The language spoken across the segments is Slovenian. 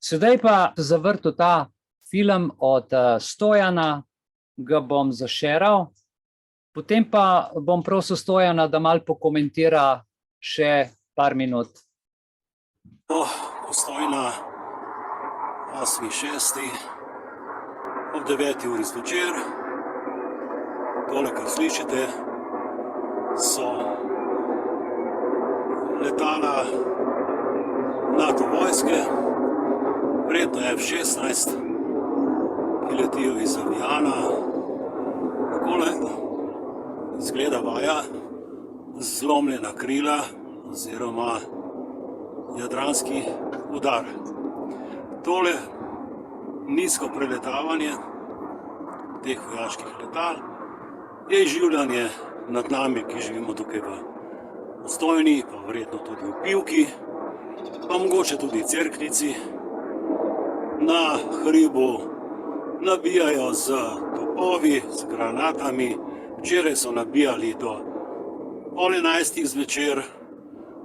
Sedaj pa zavrtel ta film od Stojana, ga bom zašeral, potem pa bom prosil Stojana, da malo pokomentira še par minut. Postojna, 8.6. ob 9. uri zvečer. Tole, kar slišite, so letala NATO vojske, verjetno F-16, ki letijo iz aviona. Takole izgleda vaja, zlomljena krila oziroma jadranski udar. Tole nizko preletavanje teh vojaških letal je izživljanje nad nami, ki živimo tukaj v Postojni, pa verjetno tudi v Pivki, pa mogoče tudi v Cerknici. Na hribu nabijajo z topovi, z granatami. Včeraj so nabijali do 10:30 zvečer,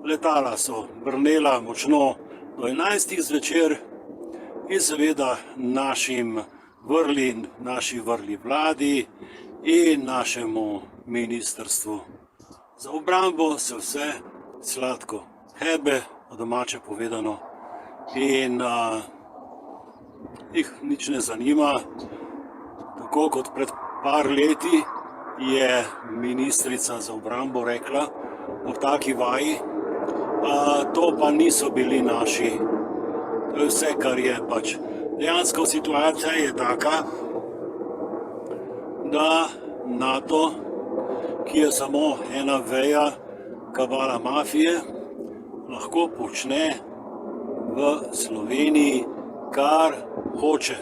letala so brnela močno do 11 zvečer in seveda naši vrli vladi in našemu ministrstvu za obrambo se vse sladko hebe, po domače povedano, in jih nič ne zanima. Tako kot pred par leti je ministrica za obrambo rekla ob taki vaji, to pa niso bili naši. To je vse, kar je pač. Dejansko situacija je taka, da NATO, ki je samo ena veja kabala mafije, lahko počne v Sloveniji, kar hoče.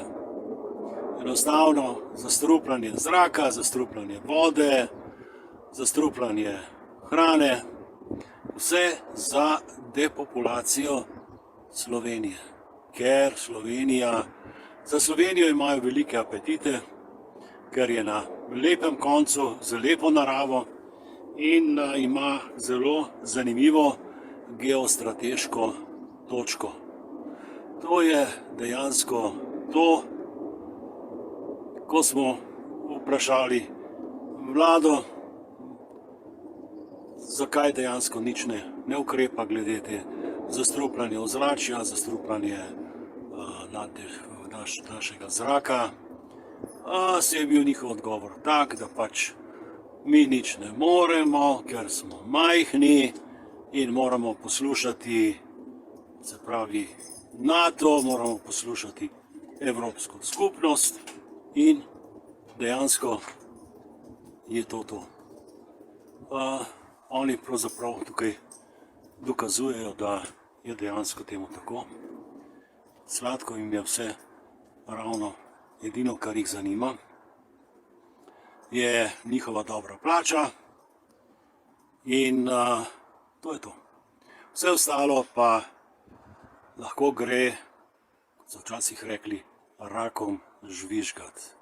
Enostavno zastrupljanje zraka, zastrupljanje vode, zastrupljanje hrane, vse za depopulacijo Slovenije. Ker za Slovenijo imajo velike apetite, ker je na lepem koncu, z lepo naravo in ima zelo zanimivo geostrateško točko. To je dejansko to, ko smo vprašali vlado, zakaj dejansko nič ne ukrepa glede te zastrupljanje ozračja, zastrupljanje našega zraka. Se je bil njihov odgovor tak, da pač mi nič ne moremo, ker smo majhni in moramo poslušati, se pravi NATO, moramo poslušati Evropsko skupnost in dejansko je to. Oni pravzaprav tukaj dokazujejo, da je dejansko temu tako. Sladko jim je vse, ravno edino, kar jih zanima, je njihova dobra plača in to je to. Vse ostalo pa lahko gre, kot so včasih rekli, rakom žvižgat.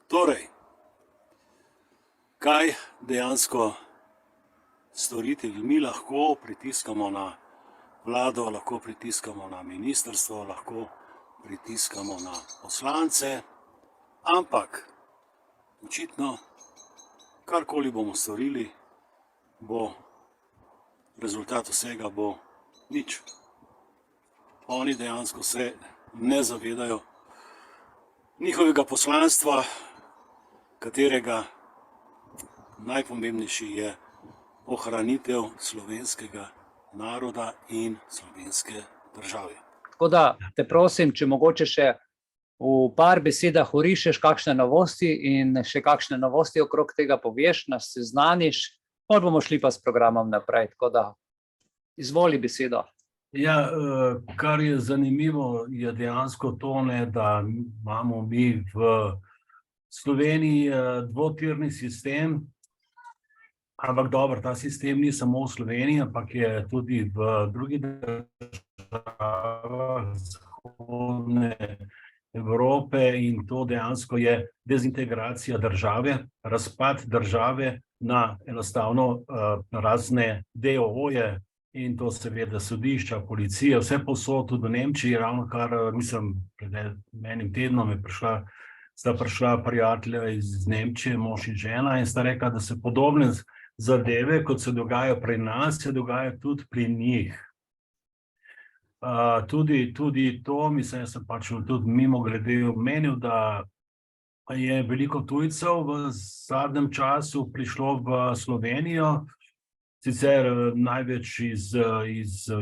Torej, kaj dejansko storiti? Mi lahko pritiskamo na vlado, lahko pritiskamo na ministrstvo, lahko pritiskamo na poslance, ampak očitno, karkoli bomo storili, rezultat vsega bo nič. Oni dejansko se ne zavedajo njihovega poslanstva, katerega najpomembnejši je ohranitev slovenskega naroda in slovenske države. Tako da te prosim, če mogoče še v par besedah orišeš kakšne novosti in še kakšne novosti okrog tega poveš, nas seznaniš, potem bomo šli pa s programom naprej. Tako da izvoli besedo. Ja, kar je zanimivo, je dejansko to, da imamo mi v Sloveniji dvotirni sistem, ampak dobro, ta sistem ni samo v Sloveniji, ampak je tudi v drugih državah zahodne Evrope in to dejansko je dezintegracija države, razpad države na enostavno razne DOO-je, in to seveda sodišča, policija, vse povsod, tudi v Nemčiji, ravno kar, mislim, pred enim tednom sta prišla prijatelja iz Nemčije, mož in žena, in sta rekla, da se podobne zadeve, kot se dogajajo pri nas, se dogajajo tudi pri njih. Tudi to, mislim, jaz sem pač tudi mimogrede omenil, da je veliko tujcev v zadnjem času prišlo v Slovenijo, sicer največ iz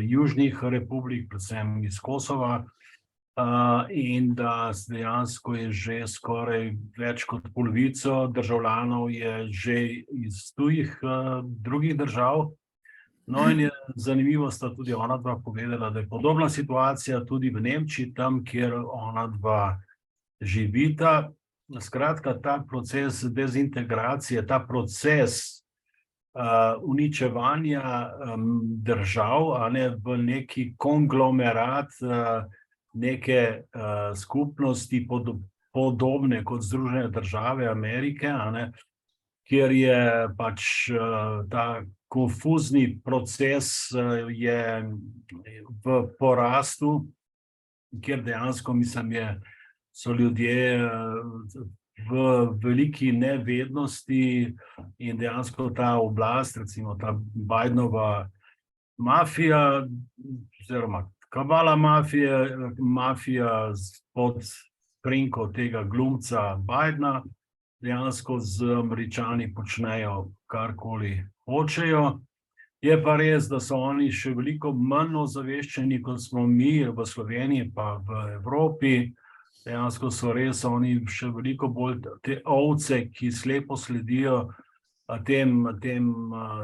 južnih republik, predvsem iz Kosova, in da dejansko je že skoraj več kot polovico državljanov je že iz tujih drugih držav. No, in je zanimivo, sta tudi ona dva povedala, da je podobna situacija tudi v Nemčiji, tam, kjer ona dva živita. Skratka, ta proces dezintegracije, ta proces uničevanja držav, a ne v neki konglomerat, neke skupnosti podobne kot Združene države Amerike, a ne, kjer je pač ta konfuzni proces je v porastu, kjer dejansko, mislim, so ljudje v veliki nevednosti in dejansko ta oblast, recimo ta Bidenova mafija, oziroma kabala mafija pod krinko tega glumca Bidena, dejansko z Američani počnejo karkoli hočejo. Je pa res, da so oni še veliko manj ozaveščeni, kot smo mi v Sloveniji pa v Evropi. Dejansko so res oni še veliko bolj te ovce, ki slepo sledijo tem,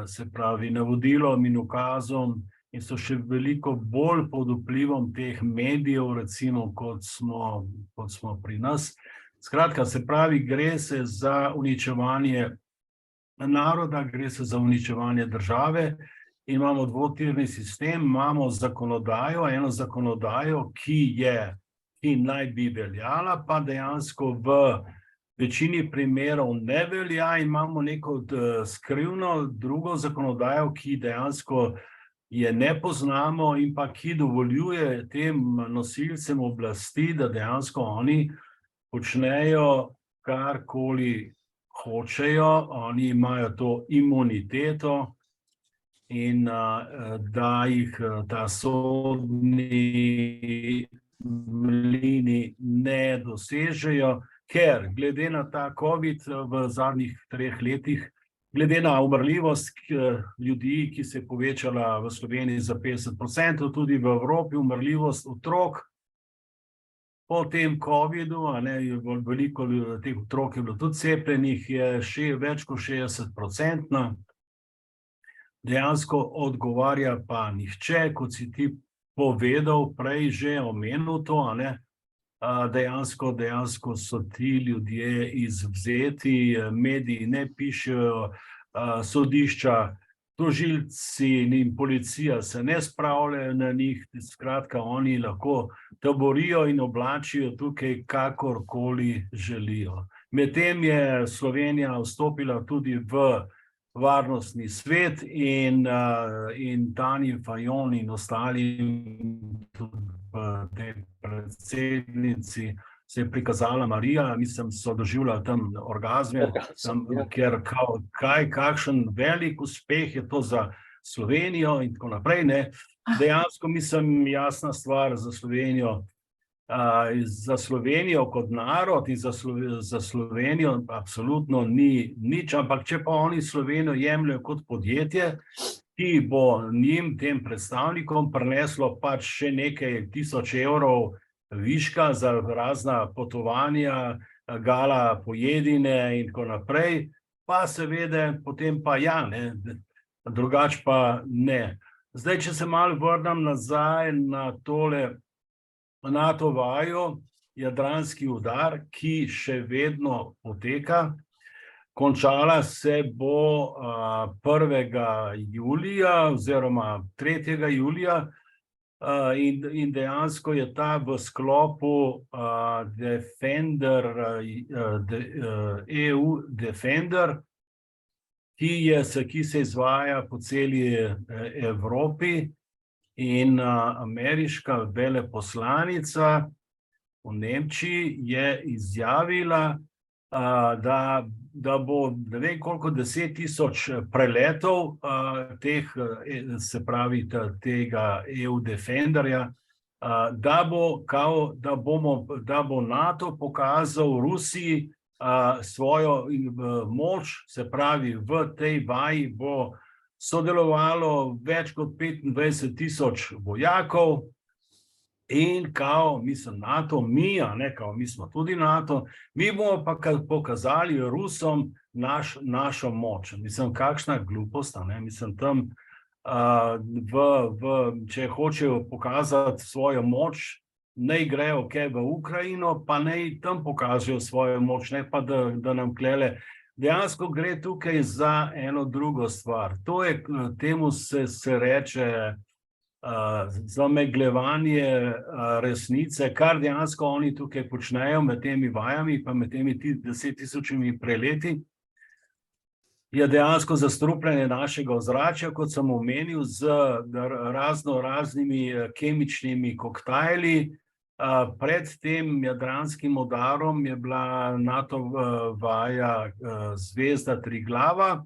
se pravi, navodilom in ukazom, in so še veliko bolj pod vplivom teh medijev, recimo, kot smo pri nas. Skratka, se pravi, gre se za uničevanje naroda, gre se za uničevanje države. Imamo dvotirni sistem, imamo zakonodajo, eno zakonodajo, ki naj bi veljala, pa dejansko v večini primerov ne velja, in imamo neko skrivno drugo zakonodajo, ki dejansko je ne poznamo in pa ki dovoljuje tem nosilcem oblasti, da dejansko oni počnejo karkoli hočejo, oni imajo to imuniteto in da jih ta sodni mlini ne dosežejo, ker glede na ta COVID v zadnjih 3 letih, glede na umrljivost ljudi, ki se je povečala v Sloveniji za 50%, tudi v Evropi umrljivost otrok po tem COVID-u, veliko teh otrok je bilo tudi cepljenih, je še več kot 60%. Dejansko odgovarja pa nihče, kot si ti povedal, prej že omenil to, dejansko so ti ljudje izvzeti, mediji ne pišejo, sodišča, tožilci in policija se ne spravljajo na njih, skratka, oni lahko taborijo in oblačijo tukaj kakorkoli želijo. Medtem je Slovenija vstopila tudi v varnostni svet in Tanji Fajon in ostalim, tej predsednici se je prikazala Marija, mislim, so doživljali tam orgazme, ker kakšen velik uspeh je to za Slovenijo in tako naprej, ne. Dejansko, mislim, jasna stvar za Slovenijo kot narod in za Slovenijo absolutno ni nič, ampak če pa oni Slovenijo jemljajo kot podjetje, ki bo njim, tem predstavnikom, prineslo pač še nekaj tisoč evrov viška za razna potovanja, gala pojedine in tako naprej, pa seveda potem pa ja, ne, drugače pa ne. Zdaj, če se malo vrnem nazaj na tole NATO vajo, jadranski udar, ki še vedno poteka. Končala se bo 1. julija oziroma 3. julija in dejansko je ta v sklopu EU Defender, ki se izvaja po celi Evropi, in ameriška veleposlanica v Nemčiji je izjavila, da bo ne vem koliko 10.000 preletov teh, se pravi tega EU Defenderja, da bo NATO pokazal Rusiji svojo moč, se pravi v tej vaji bo sodelovalo več kot 25.000 vojakov in mislim, NATO, mi smo tudi NATO, mi bomo pa pokazali Rusom našo moč. Mislim, kakšna glupost, mislim, tam, če hočejo pokazati svojo moč, naj grejo v Ukrajino, pa naj tam pokažejo svojo moč, ne pa da nam klele. Dejansko gre tukaj za eno drugo stvar. Temu se reče zamegljevanje resnice, kar dejansko oni tukaj počnejo med temi vajami, pa med temi 10.000 preleti, je dejansko zastrupljanje našega ozračja, kot sem omenil, z raznimi kemičnimi koktajli. Pred tem jadranskim udarom je bila NATO vaja Zvezda Triglava,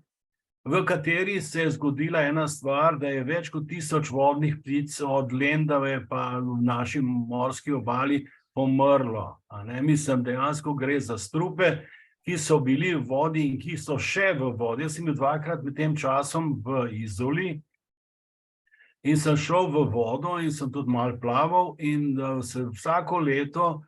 v kateri se je zgodila ena stvar, da je več kot 1000 vodnih ptic od Lendave pa v naši morski obali pomrlo. Mislim, dejansko gre za strupe, ki so bili v vodi in ki so še v vodi. Jaz sem bil 2-krat med tem časom v Izoli in sem šel v vodo in sem tudi malo plaval in vsako leto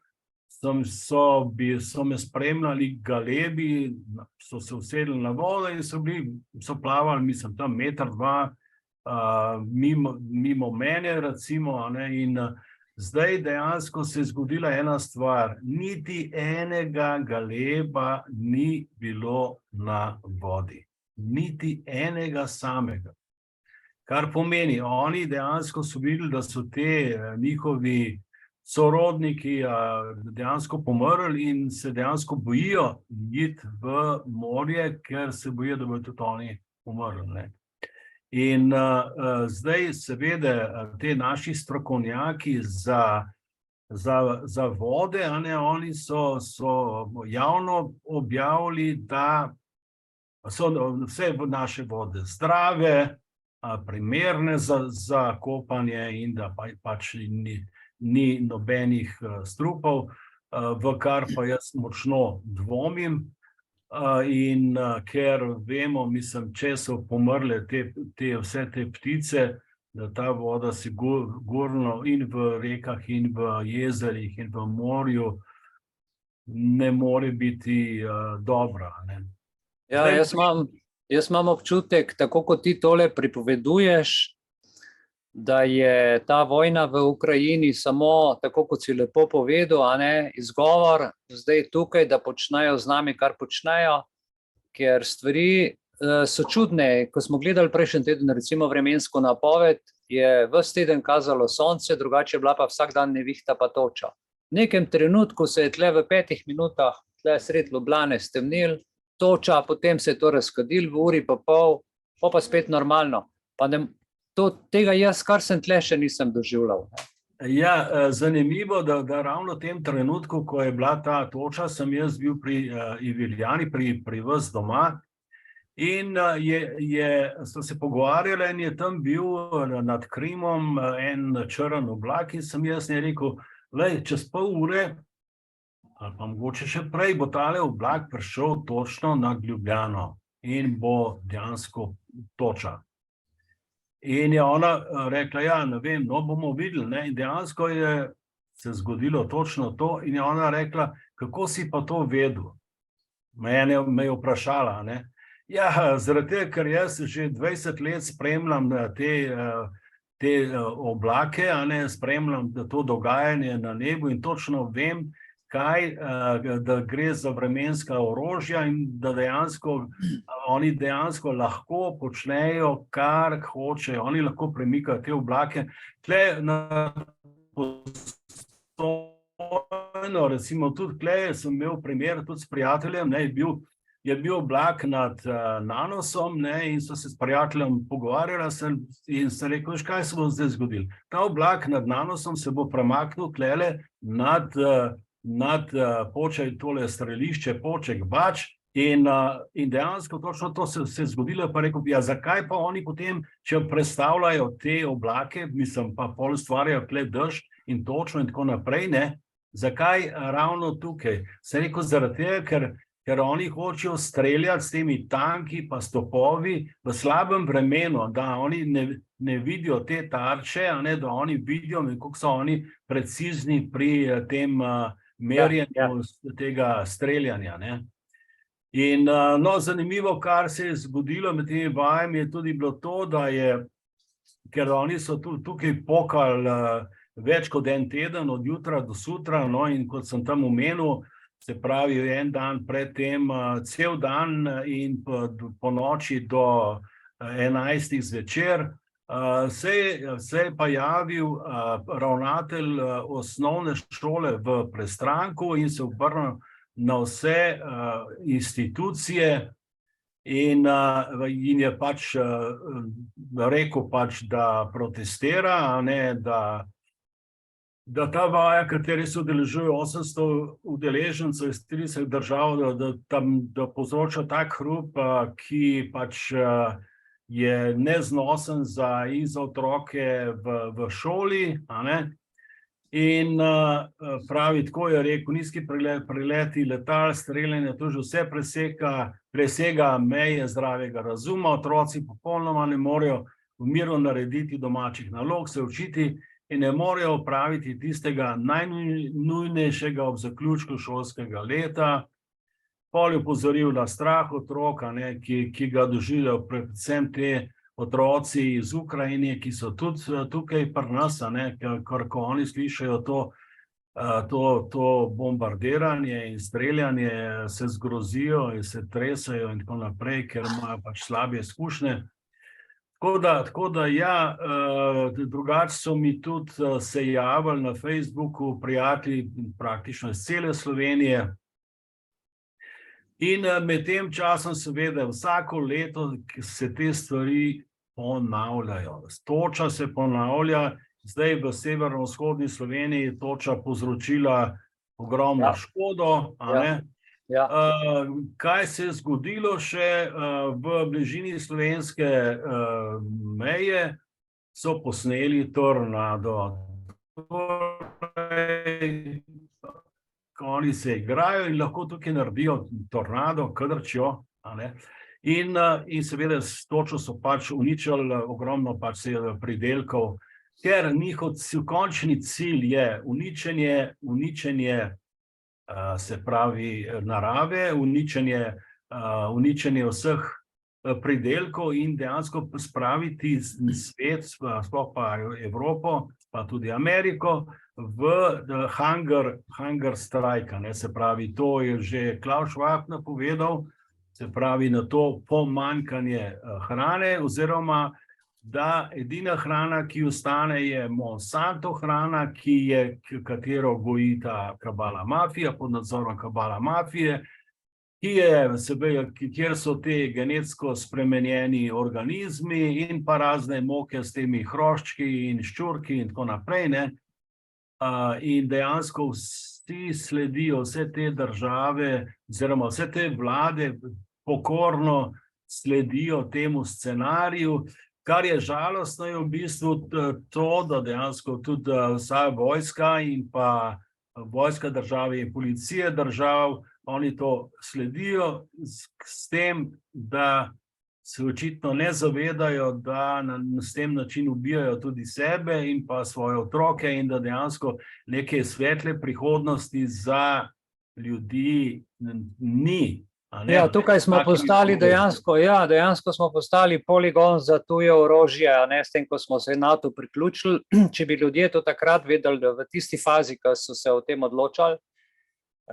so me spremljali galebi, so se usedli na vodo in so plavali, mislim, tam 1-2 mimo mene, recimo, in zdaj dejansko se je zgodila ena stvar, niti enega galeba ni bilo na vodi, niti enega samega. Kar pomeni, oni dejansko so videli, da so te njihovi sorodniki dejansko pomrli in se dejansko bojijo iti v morje, ker se bojijo, da bodo tudi oni umrli. In zdaj seveda te naši strokovnjaki za vode, oni so javno objavili, da so vse naše vode zdrave, primerne za kopanje in da pač ni nobenih strupov, v kar pa jaz močno dvomim. In ker vemo, mislim, če so pomrle vse te ptice, da ta voda sigurno in v rekah in v jezerih in v morju ne more biti dobra. Ja, jaz imam občutek, tako kot ti tole pripoveduješ, da je ta vojna v Ukrajini samo, tako kot si lepo povedal, izgovor zdaj tukaj, da počnejo z nami, kar počnejo, ker stvari so čudne. Ko smo gledali prejšnji teden, recimo vremensko napoved, je ves teden kazalo sonce, drugače je bila pa vsak dan nevihta pa toča. V nekem trenutku se je tle v 5 minutah, tle sred Ljubljane stemnil, toča, potem se je to razkadil v uri pa pol, pa spet normalno. Tega jaz, kar sem tle, še nisem doživljal. Ja, zanimivo, da ravno v tem trenutku, ko je bila ta toča, sem jaz bil pri Iviljani, pri vas doma in so se pogovarjali in je tam bil nad Krimom en črn oblak in sem jaz rekel, čez pol ure ali pa mogoče še prej bo tale oblak prišel točno nad Ljubljano in bo dejansko toča. In je ona rekla, ja, ne vem, bomo videli. In dejansko je se zgodilo točno to in je ona rekla, kako si pa to vedel? Me je vprašala. Ja, zaradi tega, ker jaz že 20 let spremljam te oblake, spremljam to dogajanje na nebu in točno vem, da gre za vremenska orožja in da oni dejansko lahko počnejo, kar hočejo. Oni lahko premikajo te oblake. Tle na Postojno, recimo tudi tle sem imel primer tudi s prijateljem, je bil je bil oblak nad Nanosom, ne, in so se s prijateljem pogovarjali in sem rekel, veš, kaj se bo zdaj zgodilo. Ta oblak nad Nanosom se bo premaknil tlele nad Poček, tole strelišče Poček Bač in dejansko točno to se je zgodilo, pa rekel, ja, zakaj pa oni potem, če predstavljajo te oblake, mislim, pa pol ustvarjajo tle dež in točno in tako naprej, ne, zakaj ravno tukaj? Sem rekel, zaradi tega, ker oni hočejo streljati s temi tanki pa stopovi v slabem vremenu, da oni ne vidijo te tarče, ne, da oni vidijo, kako so oni precizni pri tem merjenju tega streljanja. Ne. In no, zanimivo, kar se je zgodilo med temi vajami, je tudi bilo to, da ker oni so tukaj pokali več kot en teden, od jutra do sutra, no, in kot sem tam omenil, se pravi, en dan pred tem, cel dan in po noči do 11 zvečer, se je pa javil ravnatelj osnovne šole v Prestranku in se obrnil na vse institucije in je pač rekel, da protestira, ne, da ta vaja, kateri se udeležuje 800 udeležencev iz 30 držav, da povzroča tak hrup, ki pač je neznosen za otroke v šoli, a ne? In pravi, tako je rekel, nizki preleti letal, streljanje, to že vse presega meje zdravega razuma, otroci popolnoma ne morejo v miru narediti domačih nalog, se učiti in ne morejo opraviti tistega najnujnejšega ob zaključku šolskega leta. Pol je opozoril na strah otroka, ne, ki ga doživljajo predvsem te otroci iz Ukrajine, ki so tudi tukaj pri nas, ker ko oni slišajo to bombardiranje in streljanje, se zgrozijo in se tresajo in tako naprej, ker imajo pač slabe izkušnje. Tako da ja, drugače so mi tudi se javili na Facebooku prijatelji praktično iz cele Slovenije. In med tem časom seveda vsako leto se te stvari ponavljajo. Toča se ponavlja, zdaj v severovzhodni Sloveniji toča povzročila ogromno škodo, a ne? Ja. Kaj se je zgodilo še v bližini slovenske meje, so posneli tornado. Oni se igrajo in lahko tukaj naredijo tornado, kadrčijo, a ne? In seveda s točo so pač uničili ogromno pač pridelkov, ker njihov končni cilj je uničenje se pravi narave, uničenje vseh pridelkov in dejansko spraviti svet, sploh pa Evropo, pa tudi Ameriko, v hunger strike, ne, se pravi, to je že Klaus Schwab napovedal, se pravi na to pomanjkanje hrane, oziroma da edina hrana, ki ostane, je Monsanto hrana, katero goji ta kabala mafija, pod nadzorom kabala mafije, kjer so te genetsko spremenjeni organizmi in pa razne moke s temi hroščki in ščurki in tako naprej, ne. In dejansko vsi sledijo, vse te države, oziroma vse te vlade pokorno sledijo temu scenariju. Kar je žalostno, je v bistvu to, da dejansko tudi vsa vojska in pa vojska države in policije držav, oni to sledijo s tem, da se očitno ne zavedajo, da s tem način ubijajo tudi sebe in pa svoje otroke in da dejansko neke svetle prihodnosti za ljudi ni. Ja, tukaj smo postali dejansko smo postali poligon za tuje orožje, ne, s tem, ko smo se NATO priključili. Če bi ljudje to takrat vedeli, da v tisti fazi, ko so se o tem odločali,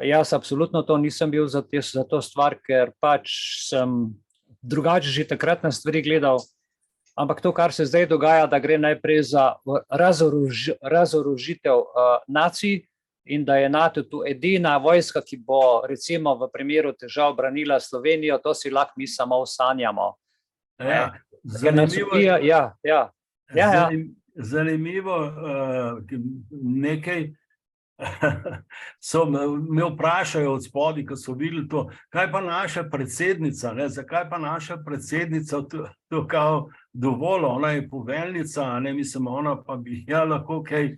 jaz absolutno to nisem bil za to stvar, ker pač sem drugače že takrat na stvari gledal, ampak to, kar se zdaj dogaja, da gre najprej za razorožitev nacij, in da je NATO tu edina vojska, ki bo recimo v primeru težav branila Slovenijo, to si lahko mi samo sanjamo. Ker nas ubija, Zanimivo, nekaj so me vprašajo od spodaj, ko so videli to, kaj pa naša predsednica, ne, zakaj pa naša predsednica to kao dovolj, ona je poveljnica, ne, mislim, ona pa bi lahko kaj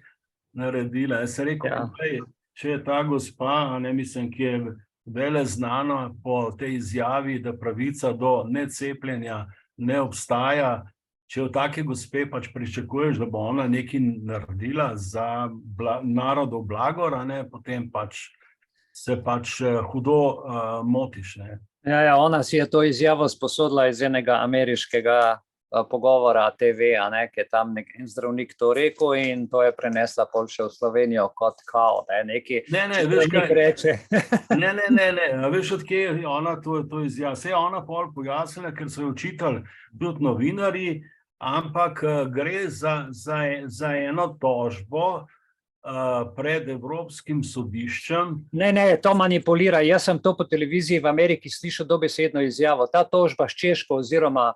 naredila. Jaz sem rekel, če je ta gospa, ne, mislim, ki je vele znana po tej izjavi, da pravica do necepljenja ne obstaja, če v take gospe pač pričakuješ, da bo ona nekaj naredila za narodov blagor, ne, potem pač se pač hudo motiš. Ne. Ja, ona si je to izjavo sposodila iz enega ameriškega pogovora TV, ki je tam nek zdravnik to rekel in to je prenesla pol še v Slovenijo kot kao, neki veš kaj reče. Ne, veš odkje je ona to izjava. Se je ona pol pojasnila, ker so jo učitali tudi novinarji, ampak gre za eno tožbo pred Evropskim sodiščem. Ne, to manipulira. Jaz sem to po televiziji v Ameriki slišal dobesedno izjavo. Ta tožba s Češko oziroma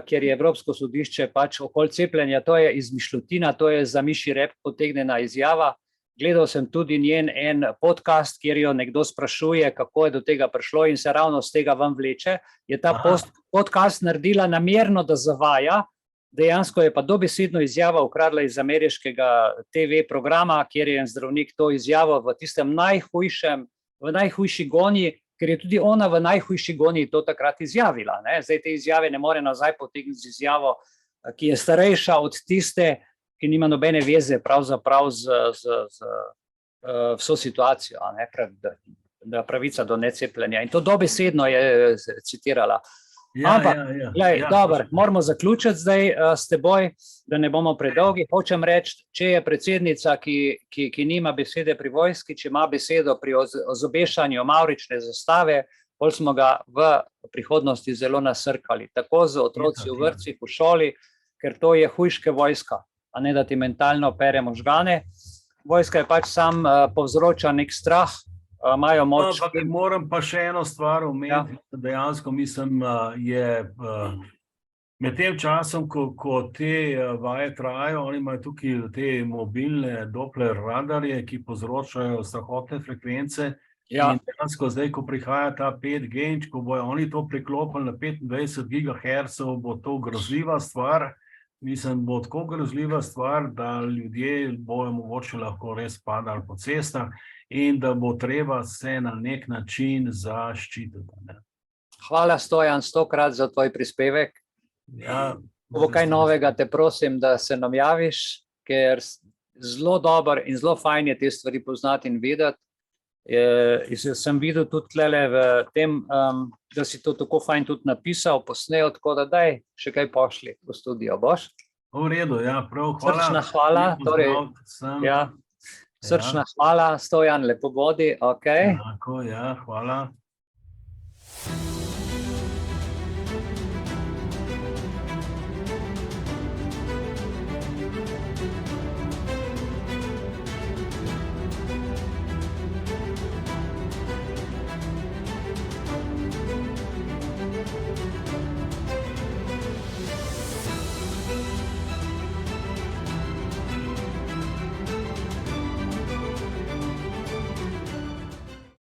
kjer je Evropsko sodišče pač okoli cepljenja, to je izmišljotina, to je za mišji rep potegnjena izjava. Gledal sem tudi njen en podcast, kjer jo nekdo sprašuje, kako je do tega prišlo in se ravno z tega ven vleče. Je ta podcast naredila namerno, da zavaja, dejansko je pa dobesedno izjava ukradla iz ameriškega TV programa, kjer je en zdravnik to izjavo v tistem najhujši gonji, ker je tudi ona v najhujši gonji to takrat izjavila. Ne? Zdaj te izjave ne more nazaj potegniti z izjavo, ki je starejša od tiste, ki nima nobene veze pravzaprav z vso situacijo, da pravica do necepljenja. In to dobesedno je citirala. Dobro, moramo zaključiti zdaj s teboj, da ne bomo predolgi. Hočem reči, če je predsednica, ki nima besede pri vojski, če ima besedo pri ozobešanju mavrične zastave, pol smo ga v prihodnosti zelo nasrkali, tako z otroci v vrtcih, v šoli, ker to je hujške vojska, a ne da ti mentalno pere možgane. Vojska je pač sam povzroča nek strah, imajo moč. Moram pa še eno stvar omeniti, dejansko mislim, je med tem časom, ko te vaje trajajo, oni imajo tukaj te mobilne Doppler radarje, ki povzročajo strahotne frekvence. In dejansko zdaj, ko prihaja ta 5G, ko bojo oni to priklopili na 25 GHz, bo to grozljiva stvar. Mislim, bo tako grozljiva stvar, da ljudje bojo mogoče lahko res padali po cestah in da bo treba se na nek način zaščititi. Hvala, Stojan, 100-krat za tvoj prispevek. Bo kaj novega, te prosim, da se nam javiš, ker zelo dober in zelo fajn je te stvari poznati in vedeti. Sem videl tudi tlele v tem, da si to tako fajn tudi napisal, posnel, tako da daj še kaj pošli v studio, boš? V redu, prav, hvala. Srčna hvala, torej, srčna hvala, Stojan, lepo bodi, ok. Hvala.